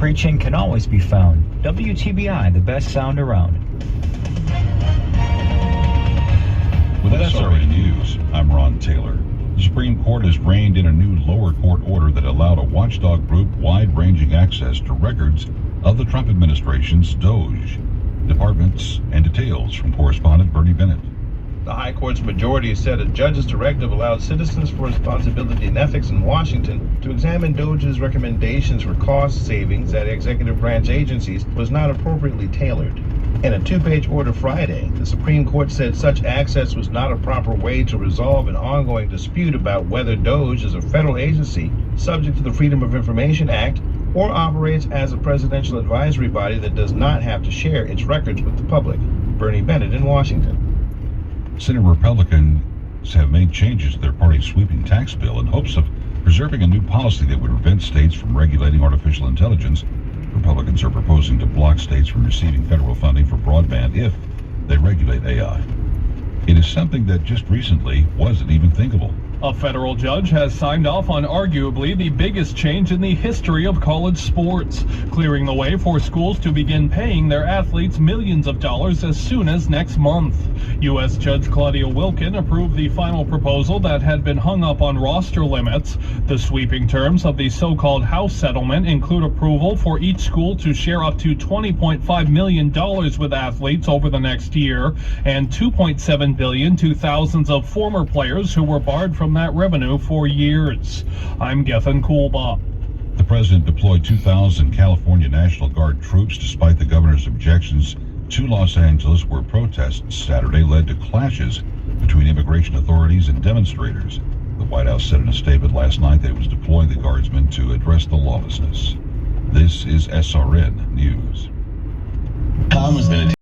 preaching can always be found. WTBI, the best sound around. With SRN News, I'm Ron Taylor. The Supreme Court has reined in a new lower court order that allowed a watchdog group wide-ranging access to records of the Trump administration's DOJ departments and details from correspondent Bernie Bennett. The High Court's majority said a judge's directive allowed Citizens for Responsibility and Ethics in Washington to examine DOJ's recommendations for cost savings at executive branch agencies was not appropriately tailored. In a two-page order Friday, the Supreme Court said such access was not a proper way to resolve an ongoing dispute about whether DOJ is a federal agency subject to the Freedom of Information Act or operates as a presidential advisory body that does not have to share its records with the public. Bernie Bennett in Washington. Senate Republicans have made changes to their party's sweeping tax bill in hopes of preserving a new policy that would prevent states from regulating artificial intelligence. Republicans are proposing to block states from receiving federal funding for broadband if they regulate AI. It is something that just recently wasn't even thinkable. A federal judge has signed off on arguably the biggest change in the history of college sports, clearing the way for schools to begin paying their athletes millions of dollars as soon as next month. U.S. Judge Claudia Wilken approved the final proposal that had been hung up on roster limits. The sweeping terms of the so-called House settlement include approval for each school to share up to $20.5 million with athletes over the next year and $2.7 billion to thousands of former players who were barred from that revenue for years. I'm Gethin Coolbaugh. The president deployed 2,000 California National Guard troops despite the governor's objections to Los Angeles, where protests Saturday led to clashes between immigration authorities and demonstrators. The White House said in a statement last night that it was deploying the guardsmen to address the lawlessness. This is SRN News.